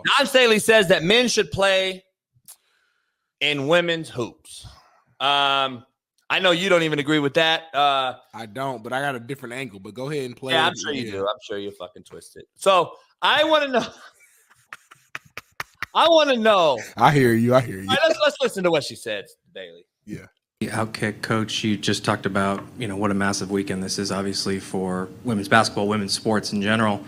Pause. Don Staley says that men should play in women's hoops. I know you don't even agree with that. I don't, but I got a different angle. But go ahead and play. Yeah, I'm sure you do. I'm sure you're fucking twisted. So I want to know. I hear you. All right, let's listen to what she said, Bailey. Yeah. Outkick coach, you just talked about, what a massive weekend this is obviously for women's basketball, women's sports in general.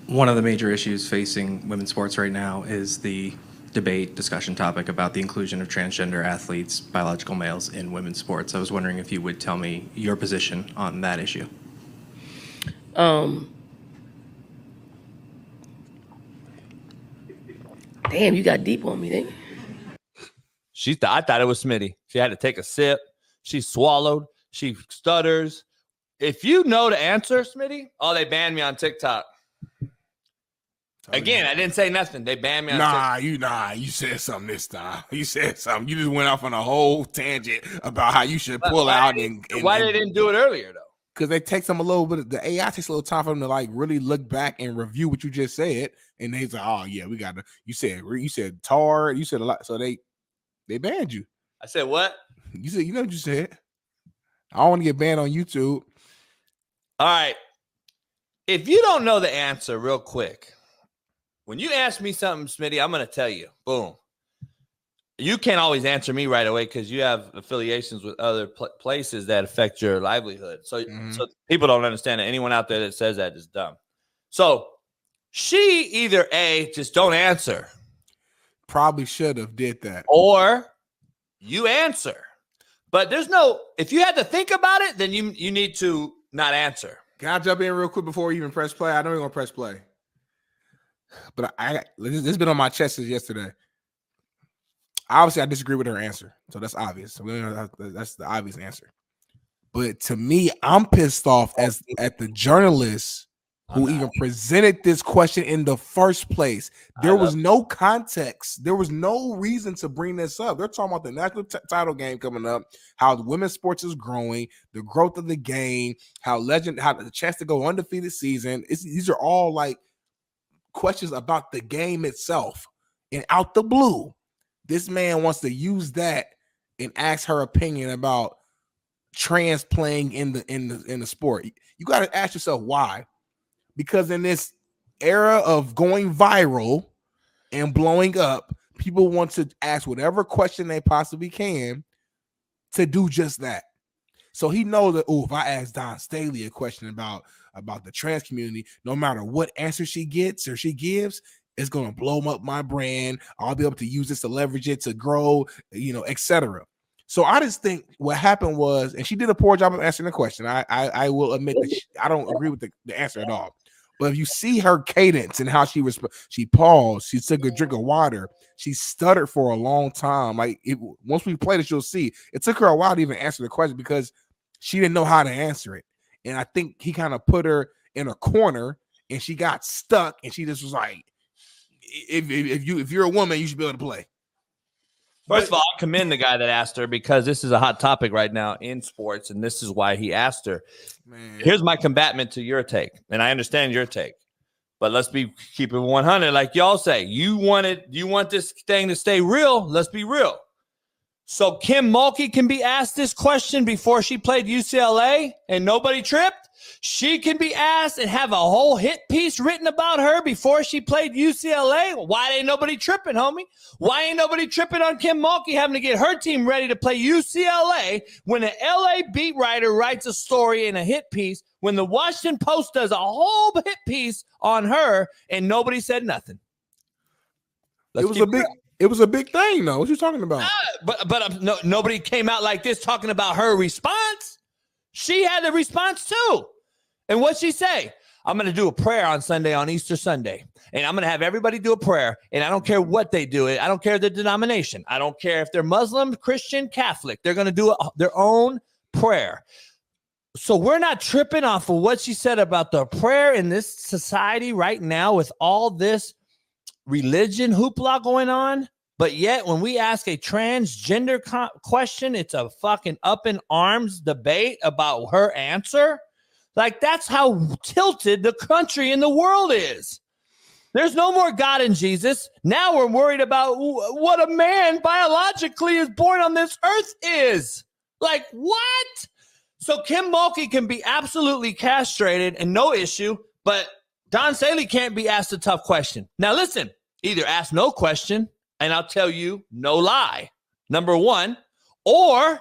One of the major issues facing women's sports right now is the discussion topic about the inclusion of transgender athletes, biological males in women's sports. I was wondering if you would tell me your position on that issue. Damn, you got deep on me, didn't you? I thought it was Smitty. She had to take a sip. She swallowed. She stutters. If you know the answer, Smitty, they banned me on TikTok. Again, I didn't say nothing. They banned me on TikTok. You said something this time. You said something. You just went off on a whole tangent about how you should pull out. Why they didn't do it earlier, though? Because they take them a little bit. The AI takes a little time for them to like really look back and review what you just said. And they's like, oh, yeah, we got to. You said tar. You said a lot. So they banned you. I said what? You know what you said. I don't want to get banned on YouTube. All right. If you don't know the answer real quick, when you ask me something, Smitty, I'm going to tell you. Boom. You can't always answer me right away because you have affiliations with other places that affect your livelihood. So people don't understand that. Anyone out there that says that is dumb. So she either A, just don't answer. Probably should have did that. Or you answer. But if you had to think about it, then you need to not answer. Can I jump in real quick before we even press play? I know you're going to press play. But this has been on my chest since yesterday. Obviously, I disagree with her answer. So that's obvious. That's the obvious answer. But to me, I'm pissed off at the journalists who even presented this question in the first place. There was no context. There was no reason to bring this up. They're talking about the national title game coming up, how the women's sports is growing, the growth of the game, how the chance to go undefeated season. These are all like questions about the game itself. And out the blue, this man wants to use that and ask her opinion about trans playing in the sport. You got to ask yourself why. Because in this era of going viral and blowing up, people want to ask whatever question they possibly can to do just that. So he knows that, if I ask Don Staley a question about the trans community, no matter what answer she gets or she gives, it's going to blow up my brand. I'll be able to use this to leverage it to grow, etc. So I just think what happened was, and she did a poor job of answering the question. I will admit that I don't agree with the answer at all. But if you see her cadence and how she paused, she took a drink of water, she stuttered for a long time. Once we play this, you'll see it took her a while to even answer the question because she didn't know how to answer it. And I think he kind of put her in a corner and she got stuck and she just was like, if you're a woman, you should be able to play. First of all, I commend the guy that asked her because this is a hot topic right now in sports, and this is why he asked her. Man. Here's my combatment to your take, and I understand your take, but let's keep it 100. Like y'all say, you want this thing to stay real? Let's be real. So Kim Mulkey can be asked this question before she played UCLA, and nobody tripped. She can be asked and have a whole hit piece written about her before she played UCLA. Why ain't nobody tripping, homie? Why ain't nobody tripping on Kim Mulkey having to get her team ready to play UCLA when an LA beat writer writes a story in a hit piece, when the Washington Post does a whole hit piece on her and nobody said nothing? It was a big thing, though. What you talking about? But nobody came out like this talking about her response. She had the response too. And what'd she say? I'm going to do a prayer on Sunday, on Easter Sunday. And I'm going to have everybody do a prayer. And I don't care what they do. I don't care the denomination. I don't care if they're Muslim, Christian, Catholic. They're going to do their own prayer. So we're not tripping off of what she said about the prayer in this society right now with all this religion hoopla going on. But yet when we ask a transgender question, it's a fucking up in arms debate about her answer. Like, that's how tilted the country and the world is. There's no more God in Jesus. Now we're worried about what a man biologically is born on this earth is. Like, what? So Kim Mulkey can be absolutely castrated and no issue, but Don Staley can't be asked a tough question. Now, listen, either ask no question, and I'll tell you no lie, number one, or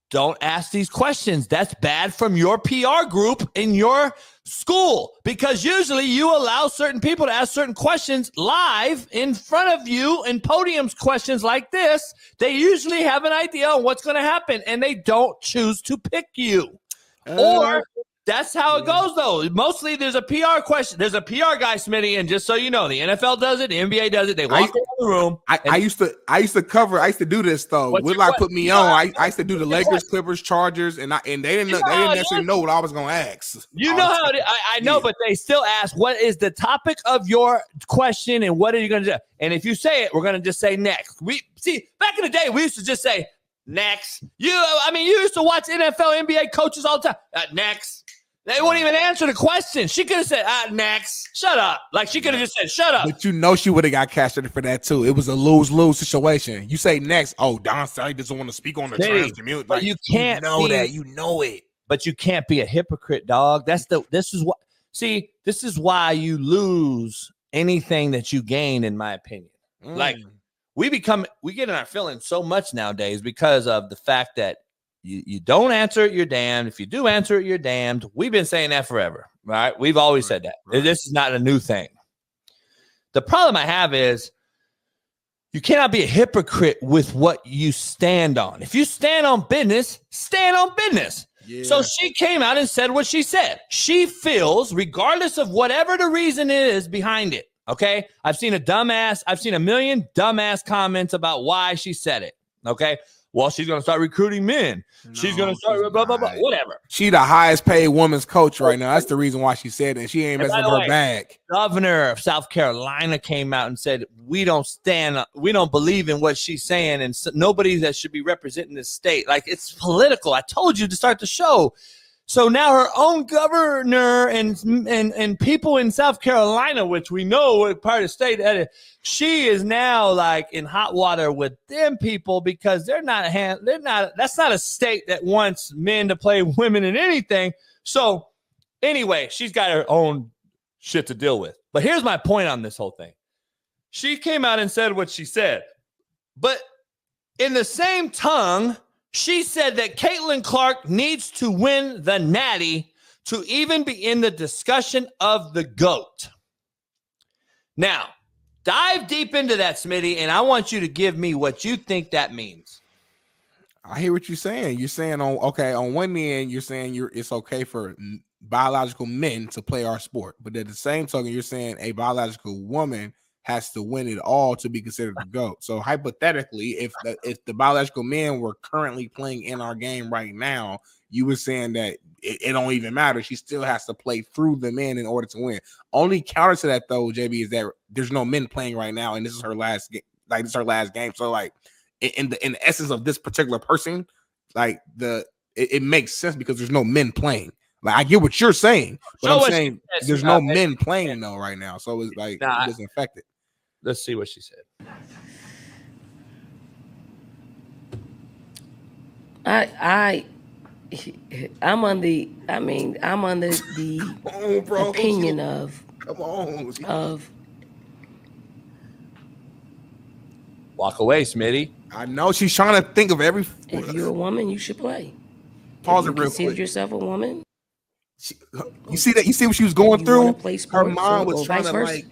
don't ask these questions. That's bad from your PR group in your school, because usually you allow certain people to ask certain questions live in front of you in podiums, questions like this. They usually have an idea on what's going to happen, and they don't choose to pick you. Or that's how it goes, though. Mostly there's a PR question. There's a PR guy, Smitty, and just so you know, the NFL does it, the NBA does it. They walk around the room. I used to do this though. Woodlock put me on. I used to do the Lakers, Clippers, Chargers, and they didn't necessarily know what I was gonna ask. You know how I know, but they still ask, what is the topic of your question and what are you gonna do? And if you say it, we're gonna just say next. We see back in the day, we used to just say next. You used to watch NFL, NBA coaches all the time. Next. They wouldn't even answer the question. She could have said, next. Shut up. Like, she could have just said, shut up. But you know she would have got castrated for that, too. It was a lose-lose situation. You say next. Oh, Don Staley doesn't want to speak on the trans community. But you can't know that. You know it. But you can't be a hypocrite, dog. This is why you lose anything that you gain, in my opinion. Like, we get in our feelings so much nowadays because of the fact that you don't answer it, you're damned. If you do answer it, you're damned. We've been saying that forever, right? We've always said that. Right. This is not a new thing. The problem I have is you cannot be a hypocrite with what you stand on. If you stand on business, stand on business. Yeah. So she came out and said what she said. She feels, regardless of whatever the reason is behind it, okay? I've seen a million dumbass comments about why she said it, okay? Well, she's going to start recruiting men. She's going to start blah, blah, blah, whatever. She the highest paid women's coach right now. That's the reason why she said it. She ain't messing with her bag. Governor of South Carolina came out and said, we don't believe in what she's saying, and nobody that should be representing this state. Like, it's political. I told you to start the show. So now her own governor and people in South Carolina, which we know are part of the state, she is now like in hot water with them people because that's not a state that wants men to play women in anything. So anyway, she's got her own shit to deal with. But here's my point on this whole thing. She came out and said what she said, but in the same tongue, she said that Caitlin Clark needs to win the Natty to even be in the discussion of the GOAT. Now, dive deep into that, Smitty, and I want you to give me what you think that means. I hear what you're saying. You're saying on one end, you're saying it's okay for biological men to play our sport, but at the same token, you're saying a biological woman has to win it all to be considered the GOAT. So hypothetically, if the biological men were currently playing in our game right now, you were saying that it don't even matter. She still has to play through the men in order to win. Only counter to that though, JB, is that there's no men playing right now, and this is her last game. Like, this is her last game. So like in the essence of this particular person, like it makes sense because there's no men playing. Like, I get what you're saying, but I'm saying there's no men playing though right now. So it's like it doesn't affect it. Let's see what she said. I'm under the opinion of walk away, Smitty. I know she's trying to think of every. If you're a woman, you should play. Pause it real quick. Consider yourself a woman. You see that? You see what she was going through? Her mom was trying to versa. like.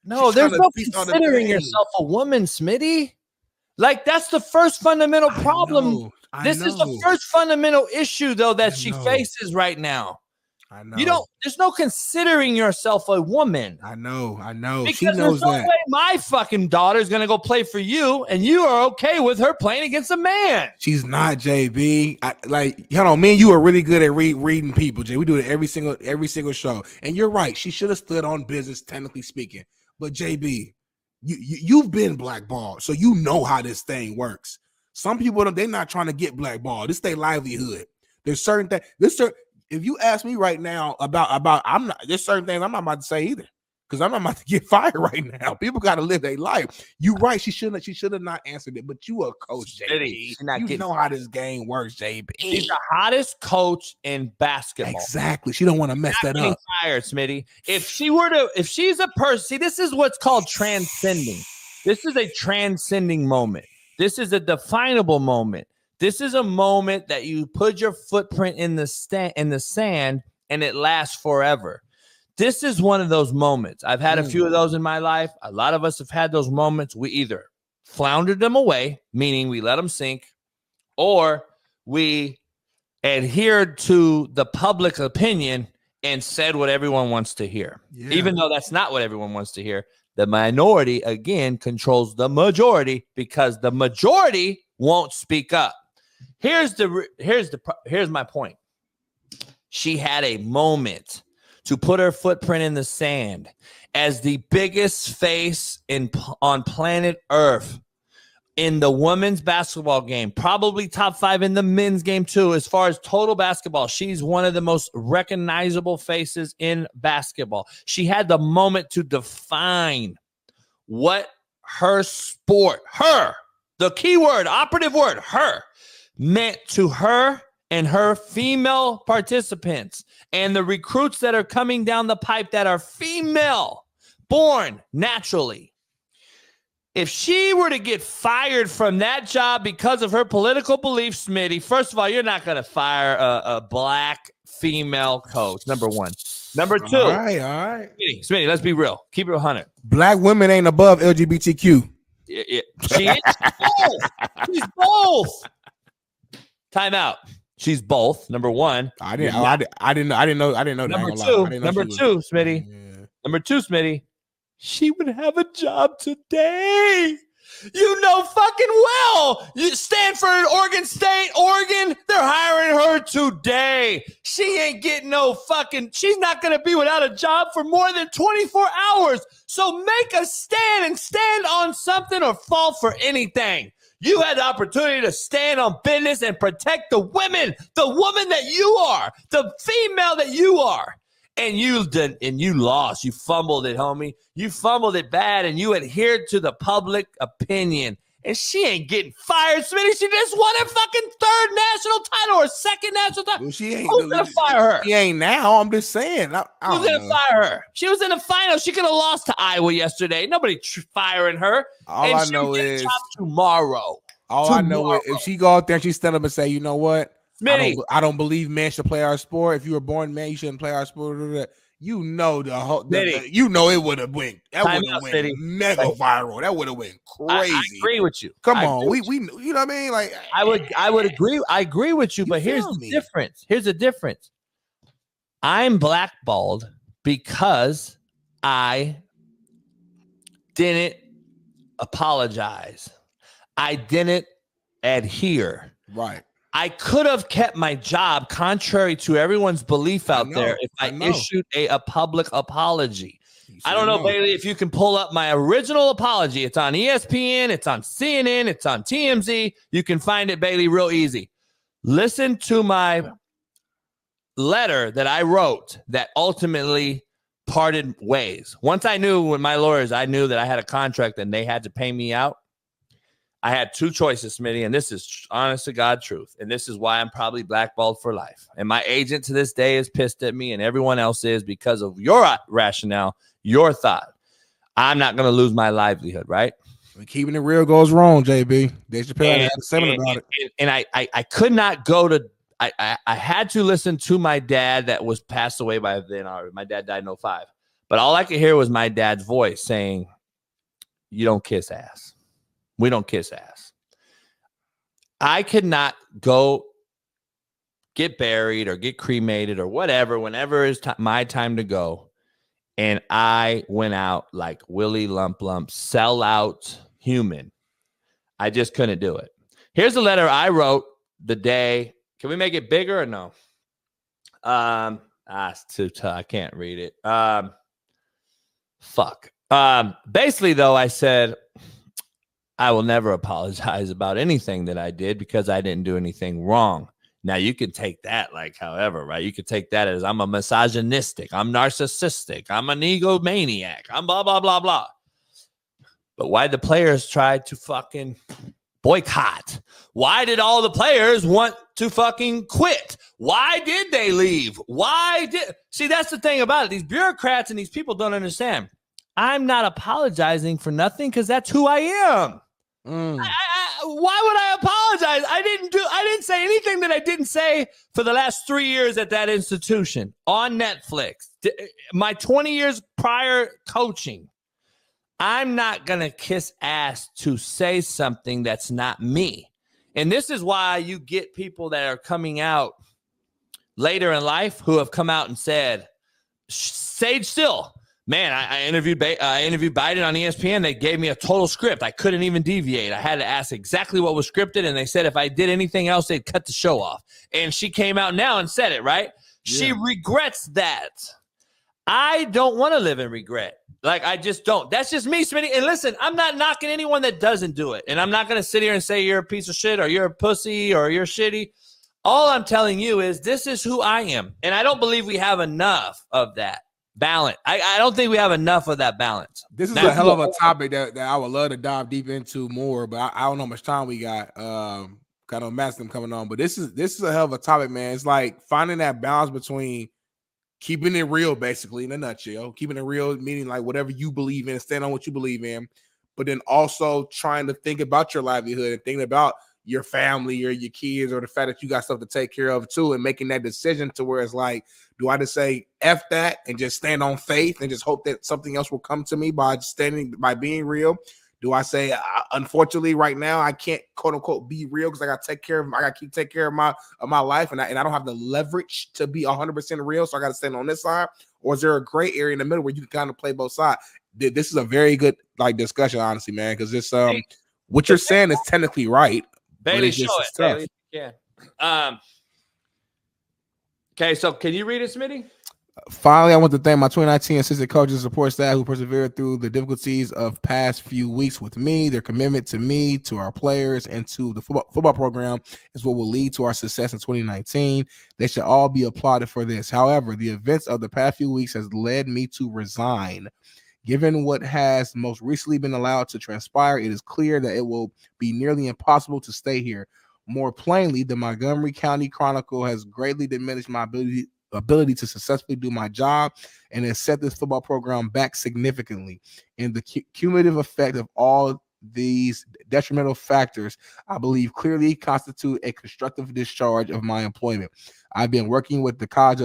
No, there's no considering yourself a woman, Smitty. Like, that's the first fundamental problem. This is the first fundamental issue, though, that she faces right now. I know. There's no considering yourself a woman. I know. Because she knows there's no that. way my fucking daughter's going to go play for you, and you are okay with her playing against a man. She's not, JB. Me and you are really good at reading people, Jay. We do it every single show. And you're right. She should have stood on business, technically speaking. But JB, you've been blackballed, so you know how this thing works. Some people, they're not trying to get blackballed. This is their livelihood. There's certain things. If you ask me right now about there's certain things I'm not about to say either. because I'm not about to get fired right now. People got to live their life. You right. She should have not answered it. But you a coach, JB. You know how this game works, JB. She's the hottest coach in basketball. Exactly. She don't want to mess that up. Fired, Smitty. If she's a person, see, this is what's called transcending. This is a transcending moment. This is a definable moment. This is a moment that you put your footprint in the sand, and it lasts forever. This is one of those moments. I've had a few of those in my life. A lot of us have had those moments. We either floundered them away, meaning we let them sink, or we adhered to the public opinion and said what everyone wants to hear. Yeah. Even though that's not what everyone wants to hear. The minority, again, controls the majority because the majority won't speak up. Here's my point. She had a moment to put her footprint in the sand as the biggest face on planet Earth in the women's basketball game, probably top 5 in the men's game too. As far as total basketball, she's one of the most recognizable faces in basketball. She had the moment to define what her sport, the key word, operative word, her, meant to her and her female participants and the recruits that are coming down the pipe that are female, born naturally. If she were to get fired from that job because of her political beliefs, Smitty, first of all, you're not going to fire a black female coach, number one. Number two. All right. Smitty, let's be real. Keep it 100. Black women ain't above LGBTQ. She is both. She's both. Time out. She's both. Number one. I didn't know that. Number two, Smitty. Yeah. Number two, Smitty. She would have a job today. You know fucking well. Stanford, Oregon State, Oregon, they're hiring her today. She ain't getting she's not going to be without a job for more than 24 hours. So make a stand and stand on something or fall for anything. You had the opportunity to stand on business and protect the women, the woman that you are, the female that you are. And you did, and you lost. You fumbled it, homie. You fumbled it bad, and you adhered to the public opinion. And she ain't getting fired, Smitty. She just won her fucking third national title or second national title. Well, she ain't. Who's gonna fire her? She ain't now. I'm just saying. Who's gonna fire her? She was in the finals. She could have lost to Iowa yesterday. Nobody firing her. All I know is tomorrow. I know is if she go out there and she stand up and say, you know what? Smitty, I don't believe men should play our sport. If you were born man, you shouldn't play our sport. You know you know it would have went. That would have went mega viral. That would have went crazy. I agree with you. Come on, we you know what I mean? Like I would agree. I agree with you, but here's the difference. Here's the difference. I'm blackballed because I didn't apologize. I didn't adhere. Right. I could have kept my job contrary to everyone's belief out there if I issued a public apology. I don't know, Bailey, if you can pull up my original apology. It's on ESPN. It's on CNN. It's on TMZ. You can find it, Bailey, real easy. Listen to my letter that I wrote that ultimately parted ways. Once I knew with my lawyers, I knew that I had a contract and they had to pay me out. I had two choices, Smitty, and this is honest to God truth. And this is why I'm probably blackballed for life. And my agent to this day is pissed at me and everyone else is because of your rationale, your thought. I'm not going to lose my livelihood, right? Keeping it real goes wrong, JB. Dave Chappelle had a segment about it. And I could not go to – I had to listen to my dad that was passed away by then. My dad died in 2005. But all I could hear was my dad's voice saying, you don't kiss ass. We don't kiss ass. I could not go get buried or get cremated or whatever whenever it's my time to go. And I went out like Willie Lump Lump, sell out human. I just couldn't do it. Here's a letter I wrote the day. Can we make it bigger or no? It's too tough. I can't read it. Fuck. Basically, though, I said, I will never apologize about anything that I did because I didn't do anything wrong. Now you can take that like however, right? You could take that as I'm a misogynistic, I'm narcissistic, I'm an egomaniac, I'm blah, blah, blah, blah. But why the players try to fucking boycott? Why did all the players want to fucking quit? Why did they leave? See, that's the thing about it. These bureaucrats and these people don't understand. I'm not apologizing for nothing because that's who I am. Why would I apologize? I didn't say anything that I didn't say for the last 3 years at that institution on Netflix. My 20 years prior coaching. I'm not going to kiss ass to say something that's not me. And this is why you get people that are coming out later in life who have come out and said, Sage Still, man, I interviewed Biden on ESPN. They gave me a total script. I couldn't even deviate. I had to ask exactly what was scripted. And they said if I did anything else, they'd cut the show off. And she came out now and said it, right? Yeah. She regrets that. I don't want to live in regret. Like, I just don't. That's just me, Smitty. And listen, I'm not knocking anyone that doesn't do it. And I'm not going to sit here and say you're a piece of shit or you're a pussy or you're shitty. All I'm telling you is this is who I am. And I don't believe we have enough of that balance. I don't think we have enough of that balance. This is a hell of a topic that I would love to dive deep into more, but I don't know how much time we got. Kind of match them coming on. But this is a hell of a topic, man. It's like finding that balance between keeping it real, basically, in a nutshell. Keeping it real, meaning like whatever you believe in, stand on what you believe in, but then also trying to think about your livelihood and thinking about your family or your kids or the fact that you got stuff to take care of too, and making that decision to where it's like, do I just say F that and just stand on faith and just hope that something else will come to me by being real? Do I say, unfortunately, right now I can't quote unquote be real because I got to take care of, I got to take care of my life, and I don't have the leverage to be 100% real, so I got to stand on this side? Or is there a gray area in the middle where you can kind of play both sides? This is a very good discussion, honestly, man, because this what you're saying is technically right. Bailey, show it. Bailey, yeah. Okay, so can you read it, Smitty? Finally, I want to thank my 2019 assistant coaches and support staff who persevered through the difficulties of past few weeks with me. Their commitment to me, to our players, and to the football program is what will lead to our success in 2019. They should all be applauded for this. However, the events of the past few weeks has led me to resign. Given what has most recently been allowed to transpire, it is clear that it will be nearly impossible to stay here. More plainly, the Montgomery County Chronicle has greatly diminished my ability to successfully do my job and has set this football program back significantly. And the cumulative effect of all these detrimental factors, I believe, clearly constitute a constructive discharge of my employment. I've been working with the college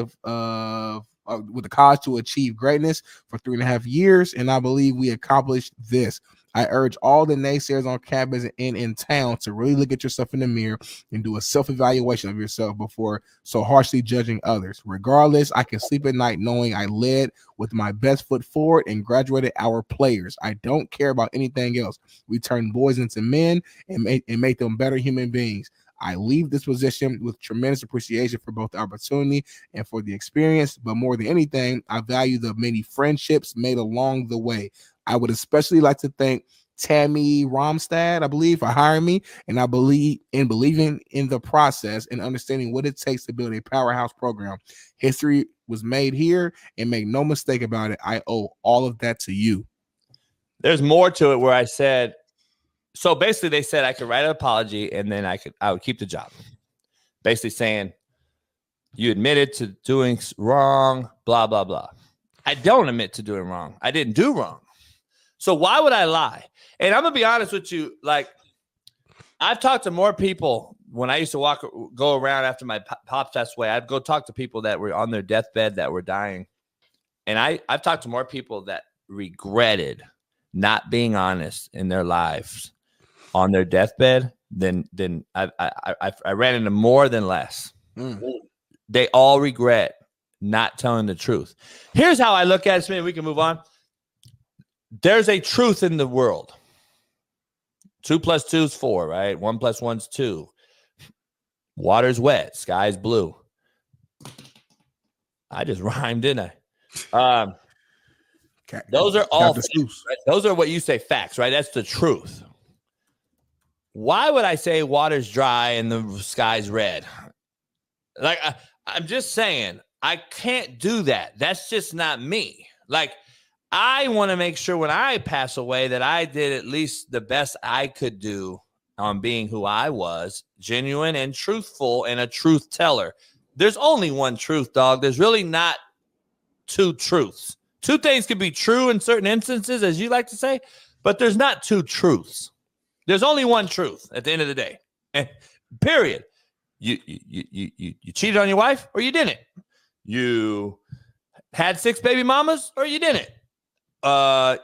to achieve greatness for 3.5 years, and I believe we accomplished this. I urge all the naysayers on campus and in town to really look at yourself in the mirror and do a self-evaluation of yourself before so harshly judging others. Regardless, I can sleep at night knowing I led with my best foot forward and graduated our players. I don't care about anything else. We turned boys into men and make them better human beings. I leave this position with tremendous appreciation for both the opportunity and for the experience, but more than anything, I value the many friendships made along the way. I would especially like to thank Tammy Romstad, I believe, for hiring me, and I believe in believing in the process and understanding what it takes to build a powerhouse program. History was made here, and make no mistake about it, I owe all of that to you. There's more to it where I said, so basically they said I could write an apology and then I would keep the job. Basically saying you admitted to doing wrong, blah, blah, blah. I don't admit to doing wrong. I didn't do wrong. So why would I lie? And I'm going to be honest with you. Like, I've talked to more people when I used to go around after my pops passed away. I'd go talk to people that were on their deathbed that were dying. And I've talked to more people that regretted not being honest in their lives on their deathbed than I ran into more than less. They all regret not telling the truth. Here's how I look at it, Smitty. We can move on. There's a truth in the world. 2 + 2 is 4, right? 1 + 1 is 2. Water's wet, sky's blue. I just rhymed, didn't I? Those are all facts, right? Those are what you say facts, right? That's the truth. Why would I say water's dry and the sky's red? Like, I'm just saying, I can't do that. That's just not me. Like, I want to make sure when I pass away that I did at least the best I could do on being who I was, genuine and truthful and a truth teller. There's only one truth, dog. There's really not two truths. Two things can be true in certain instances, as you like to say, but there's not two truths. There's only one truth at the end of the day. Period. You cheated on your wife or you didn't. You had 6 baby mamas or you didn't.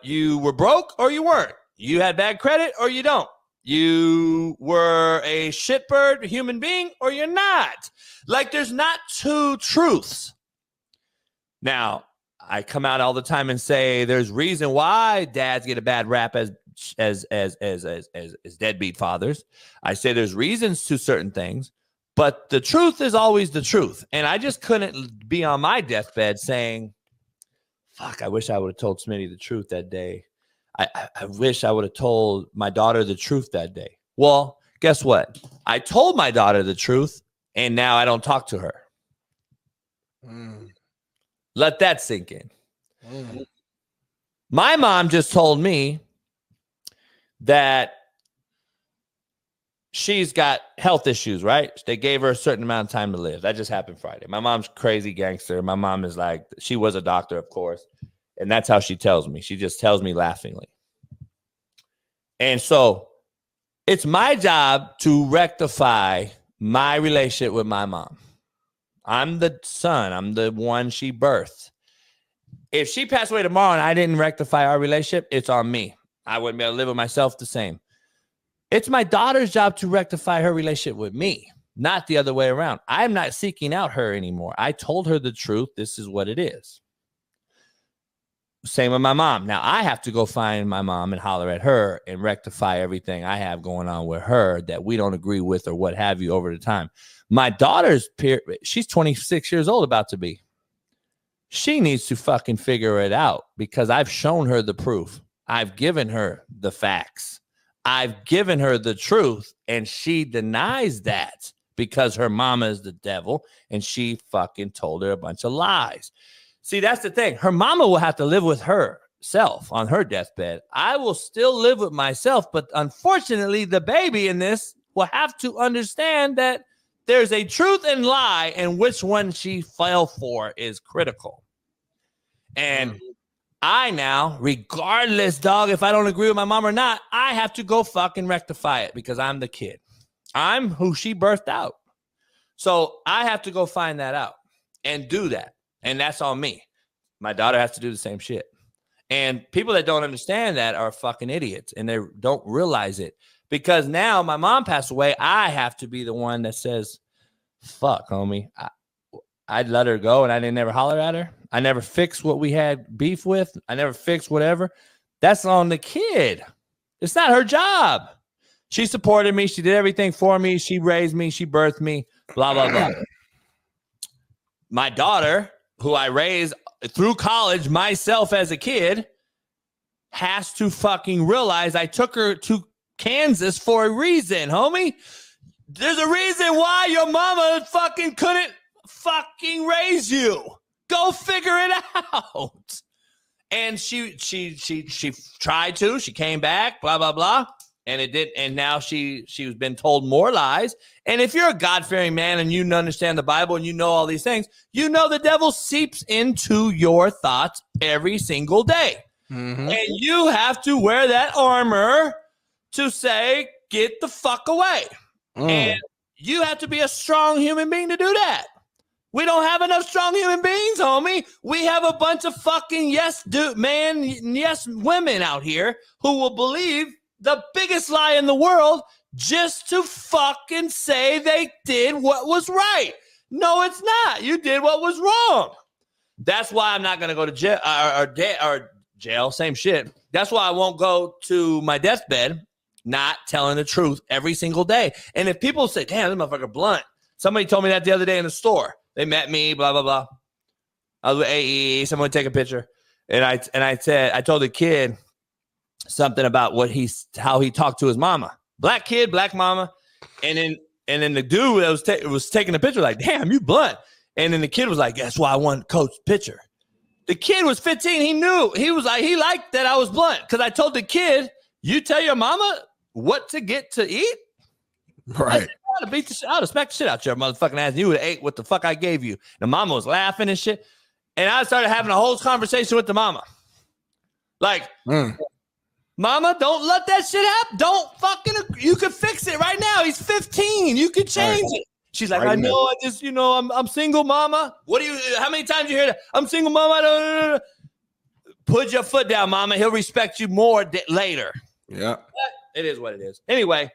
You were broke or you weren't. You had bad credit or you don't. You were a shitbird human being or you're not. Like, there's not two truths. Now, I come out all the time and say there's reason why dads get a bad rap as deadbeat fathers. I say there's reasons to certain things, but the truth is always the truth. And I just couldn't be on my deathbed saying, fuck, I wish I would have told Smitty the truth that day. I wish I would have told my daughter the truth that day. Well, guess what? I told my daughter the truth, and now I don't talk to her. Let that sink in. My mom just told me that she's got health issues, right? They gave her a certain amount of time to live. That just happened Friday. My mom's crazy gangster. My mom is like, she was a doctor, of course. And that's how she tells me. She just tells me laughingly. And so it's my job to rectify my relationship with my mom. I'm the son. I'm the one she birthed. If she passed away tomorrow and I didn't rectify our relationship, it's on me. I wouldn't be able to live with myself the same. It's my daughter's job to rectify her relationship with me, not the other way around. I'm not seeking out her anymore. I told her the truth. This is what it is. Same with my mom. Now I have to go find my mom and holler at her and rectify everything I have going on with her that we don't agree with or what have you over the time. My daughter's she's 26 years old, about to be. She needs to fucking figure it out because I've shown her the proof. I've given her the facts. I've given her the truth, and she denies that because her mama is the devil, and she fucking told her a bunch of lies. See, that's the thing. Her mama will have to live with herself on her deathbed. I will still live with myself, but unfortunately, the baby in this will have to understand that there's a truth and lie, and which one she fell for is critical. And I now, regardless, dog, if I don't agree with my mom or not, I have to go fucking rectify it because I'm the kid. I'm who she birthed out. So I have to go find that out and do that. And that's on me. My daughter has to do the same shit. And people that don't understand that are fucking idiots, and they don't realize it. Because now my mom passed away, I have to be the one that says, fuck, homie. I'd let her go, and I didn't never holler at her. I never fixed what we had beef with. I never fixed whatever. That's on the kid. It's not her job. She supported me. She did everything for me. She raised me. She birthed me, blah, blah, blah. My daughter, who I raised through college myself as a kid, has to fucking realize I took her to Kansas for a reason, homie. There's a reason why your mama fucking couldn't fucking raise you. Go figure it out. And she tried to. She came back, blah, blah, blah. And it did. And now she's been told more lies. And if you're a God-fearing man and you understand the Bible and you know all these things, you know the devil seeps into your thoughts every single day. Mm-hmm. And you have to wear that armor to say, get the fuck away. And you have to be a strong human being to do that. We don't have enough strong human beings, homie. We have a bunch of fucking yes women out here who will believe the biggest lie in the world just to fucking say they did what was right. No, it's not. You did what was wrong. That's why I'm not going to go to jail or jail. Same shit. That's why I won't go to my deathbed not telling the truth every single day. And if people say, damn, this motherfucker blunt. Somebody told me that the other day in the store. They met me, blah, blah, blah. I was with AE. Someone would take a picture. And I told the kid something about how he talked to his mama. Black kid, black mama. And And then the dude that was taking the picture like, damn, you blunt. And then the kid was like, that's why I want coach picture. The kid was 15. He knew. He was like, he liked that I was blunt because I told the kid, you tell your mama what to get to eat? Right. I would have smacked the shit out your motherfucking ass. You would have ate what the fuck I gave you. The mama was laughing and shit. And I started having a whole conversation with the mama. Like, mama, don't let that shit happen. Don't fucking, you could fix it right now. He's 15. You could change it. She's like, I know, I just, I'm single, mama. How many times you hear that? I'm single, mama. I don't. Put your foot down, mama. He'll respect you more later. Yeah. It is what it is. Anyway,